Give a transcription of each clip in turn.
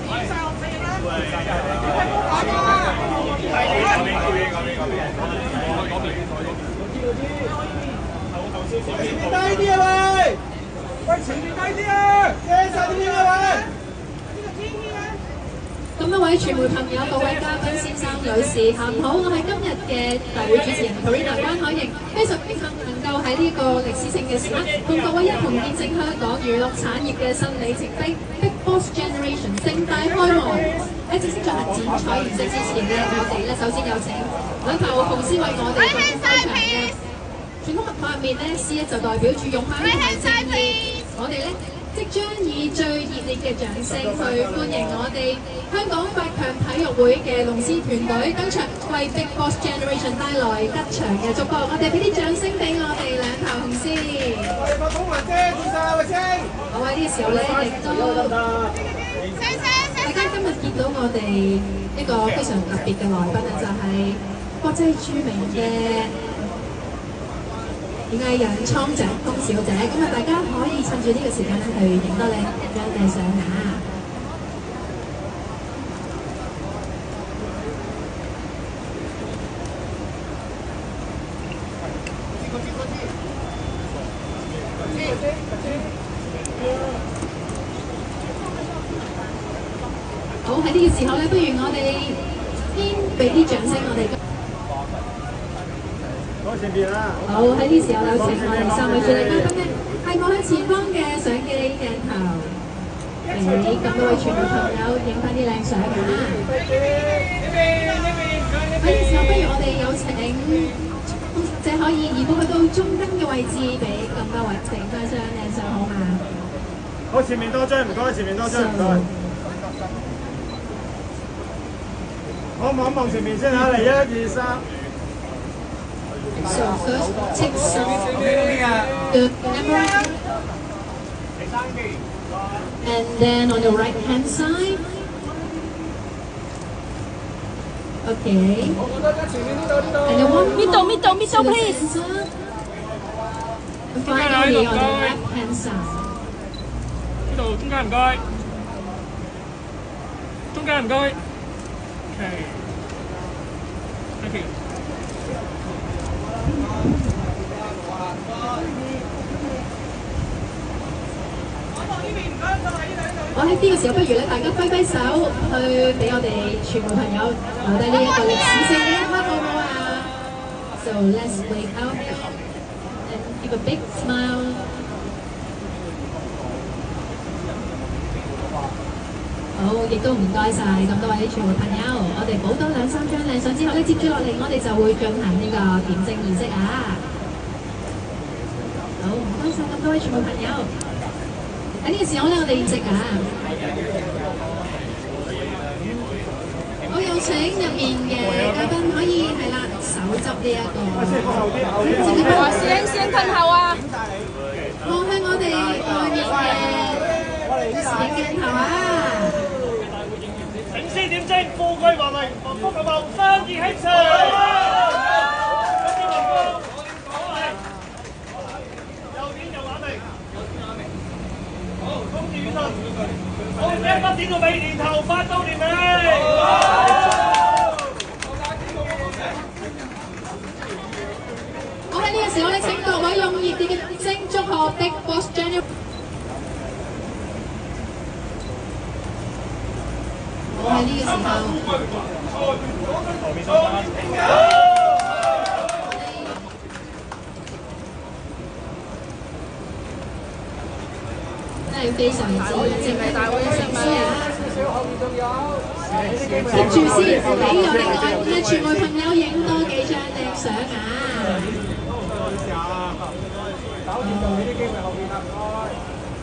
低啲啊喂！喂，前面低啲啊！遮晒啲啊喂！咁多位傳媒朋友、各位嘉賓、先生、女士，下午好！我係今日嘅大會主持人 Karina 關海瑩，非常榮幸能夠喺呢個歷史性嘅時刻，同各位一同見證香港娛樂產業嘅新里程碑 Big Boss Generation 盛大開幕。喺正式進行剪彩儀式之前呢，我哋首先有請兩頭紅絲為我哋進行開場嘅傳統文化入面呢，C 就代表住勇猛同埋正義。我哋呢，即將以最熱烈嘅掌聲去歡迎我哋香港百強體育會嘅龍獅團隊登場，為 Big Boss Generation 帶來吉祥嘅祝福。我哋俾啲掌聲俾我哋兩頭紅獅。我哋個風雲遮住晒啦，星。好喺呢個時候咧，亦都大家今日見到我哋一個非常特別嘅來賓咧，就係國際著名嘅藝人蒼井空小姐，咁啊大家可以趁住呢個時間咧去影多靚張嘅相啊！好喺呢個時候咧，不如我哋先俾啲掌聲我哋。好喺呢時候有請我哋三位主禮嘉賓咧，係我喺前方嘅相機鏡頭，俾咁多位傳媒朋友影翻啲靚相啊！喺呢個時候，不如我哋有請即係可以移步去到中間嘅位置，俾咁多位整翻張靚相好嘛？好，前面多張，唔該，前面多張，唔該。好，望一望前面先嚇，嚟1、2、3。So first, take some the camera, and then on the right hand side. Okay. And then one middle, please. And finally on the left hand side. 呢度中間唔該，中間唔該。Okay. Thank you. 我喺呢個時候，不如咧大家揮揮手去俾我哋傳媒朋友留低呢一個歷史性嘅一刻，好唔好啊 ？So let's wave out and give a big smile. 好，亦都唔該晒咁多位傳媒朋友，我哋補多2、3張靚相之後咧，接住落嚟我哋就會進行呢個點睛儀式啊！好，唔該晒咁多位傳媒朋友。喺呢個時候咧，我哋現職啊！我有請入面嘅嘉賓可以係啦，手執呢一個。先褪後啊！望向我哋外面嘅鏡頭啊！領先點睛，富貴華麗，幸福和茂，生意興盛。好，一筆點到尾，年頭發到年尾。我喺呢個時候咧，請各位用熱烈嘅掌聲祝賀 Big Boss Generation。我喺呢個時候。真係非常之正係大會嘅盛事啊！接住先，俾我哋嘅傳媒朋友影多幾張靚相啊！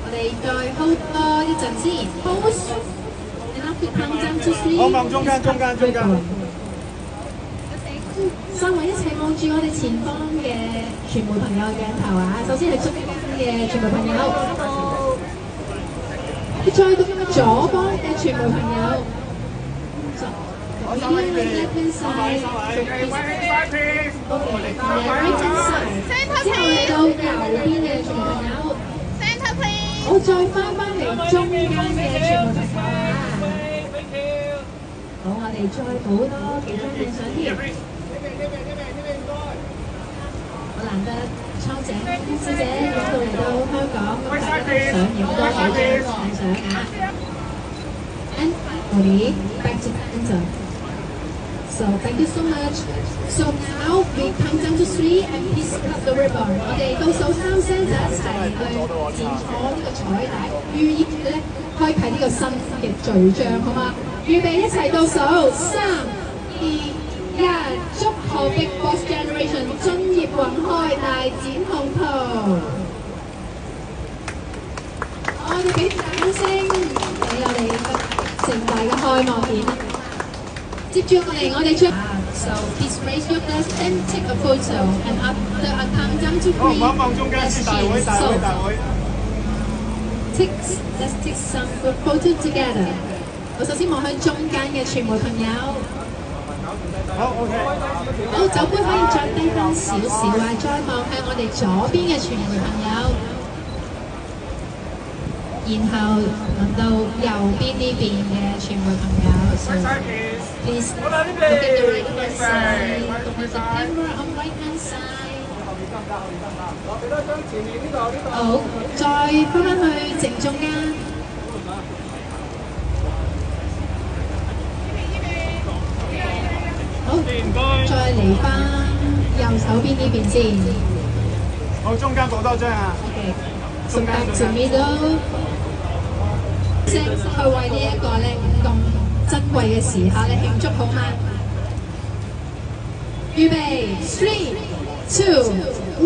我哋再 hold 多一陣先 ，pose，然後別碰針出先。我望中間。三位一齊望住我哋前方嘅傳媒朋友嘅鏡頭啊！首先係中間嘅傳媒朋友。再到左方嘅傳媒朋友，之後到右邊嘅傳媒朋友，好，再翻嚟中間嘅傳媒朋友啊！哋再補多幾張影相添。好難得蒼井師姐影到嚟到香港，咁大家都想影多幾張靚相啊！And Oli, back to Anton. So thank you so much. So now we count down to 3 and please cut the ribbon. 我哋倒數3聲就一齊去剪咗呢個彩帶，寓意咧開啟呢個新嘅序章，好嗎？預備一齊倒數3、2、1，祝賀 Big Boss Generation 專業宏開大展宏圖。我哋俾掌聲俾我哋咁盛大嘅開幕典。接住落嚟，我哋將 So please raise your glass and take a photo. And after I count down to 3, let's cheers. So let's take some good photo together. 我首先望向中間嘅傳媒朋友。好 OK。好，酒杯可以再低翻少少啊！再望向我哋左邊嘅傳媒朋友，然後輪到右邊呢邊嘅傳媒朋友。So please look at the right hand side, look at the camera on right hand side。好，再翻返去正中間。好，再嚟翻右手邊呢邊先。好，中間補多張啊。OK， so back to middle。去為呢一個咧咁珍貴嘅時刻咧慶祝好嗎？預備3、2、1，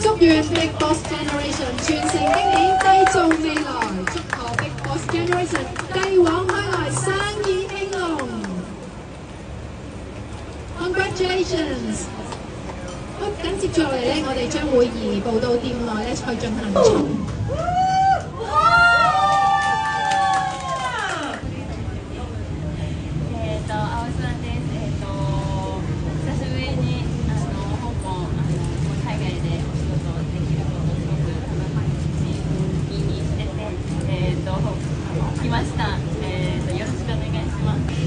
祝願 Big Boss Generation 傳承經典，締造未來，祝賀 Big Boss Generation 繼往開來，生意興隆。Congratulations！ 好，緊接住落嚟咧，我哋將會移步到店內咧，再進行重。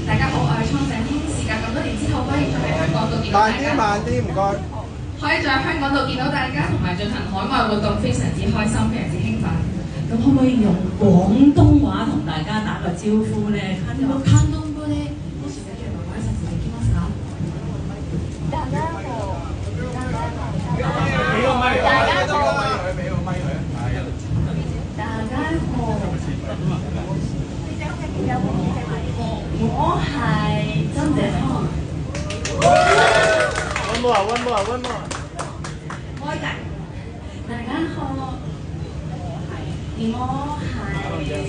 大家好，我係蒼井天。時隔咁多年之後，可以再喺香港度見到大家。慢啲，唔該。可以再喺香港度見到大家，同埋進行海外活動，非常之開心，非常之興奮。咁可唔可以用廣東話同大家打個招呼咧？関東語でもしよければご挨拶できますか？俾個咪佢，俾個咪佢。大家好，我係曾姐康。One more。開計。大家好，我係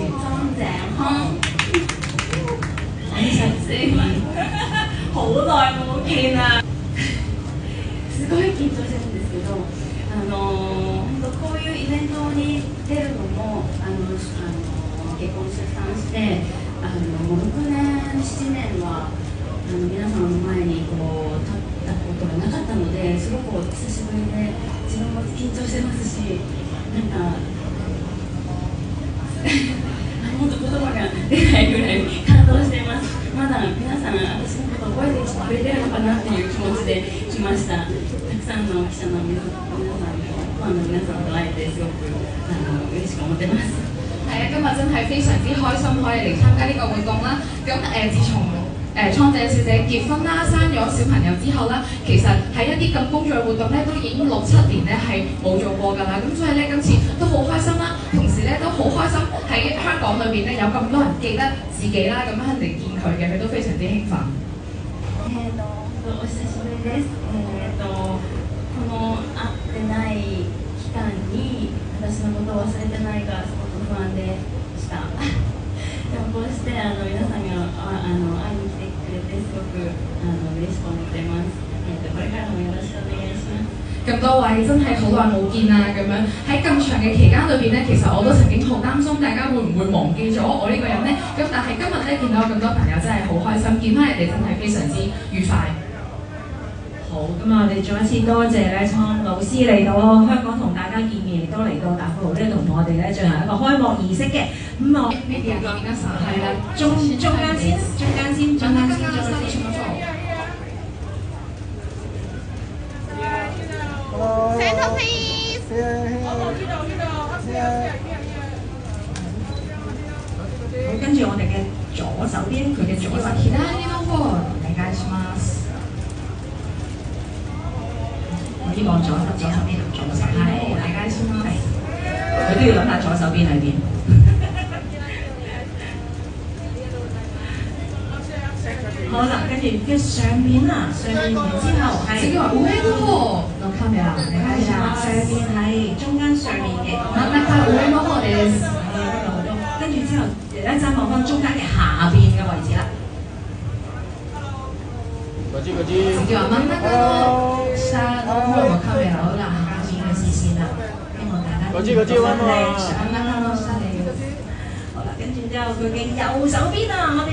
曾姐康。好耐冇見啦。すごい緊張してるんですけど、本当こういうイベントに出るのも結婚出産して6年7年は皆さんの前にこう立ったことがなかったので、すごく久しぶりで自分も緊張してますし、なんか本当言葉が出ないぐらい感動しています。まだ皆さん私のこと覚えてくれてるのかなっていう気持ちで来ました。たくさんの記者の皆さんとファンの皆さんと會えてすごく嬉しく思ってます。係啊，今日真係非常之開心可以嚟參加呢個活動啦。咁自從蒼井小姐結婚啦、生咗小朋友之後啦，其實喺一啲咁公眾嘅活動咧，都已經6、7年咧係冇做過㗎啦。咁所以咧，今次都好開心啦，同時咧都好開心喺香港裏邊咧有咁多人記得自己啦，咁樣嚟見佢嘅，佢都非常之興奮。お久しぶりです。この会ってない期間に私のことを忘れてないかすごく不安でした。でもこうして皆さんが会いに来てくれてすごく嬉しく思っています。これからもよろしくお願いします。咁多位真係好耐冇見啊！咁樣喺咁長嘅期間裏邊咧，其實我都曾經好擔心大家會唔會忘記咗我呢個人咧。咁但係今日咧見到咁多朋友真係好開心，見翻你哋真係非常之愉快。好，咁我哋再一次多謝咧蒼老師嚟到香港同大家見面，亦都嚟到大富豪咧同我哋咧進行一個開幕儀式嘅。咁我係啦，中間先。手邊，佢嘅左手。左の方お願いします。我希望左手邊同左手邊。係，お願いします。佢都要諗下左手邊喺邊。好啦，跟住上面啊，上面然之後係。次は上の方のカメラお願いし上ます。邊係中間上面嘅。真ん中上の方です。跟住之後，一陣望翻中間嘅下邊嘅位置啦。次は真ん中の下の方のカメラを下邊嘅視線啦，希望大家嗰支真溫嘛係上真ん中の下です。好啦，跟住之後佢嘅右手邊啊，我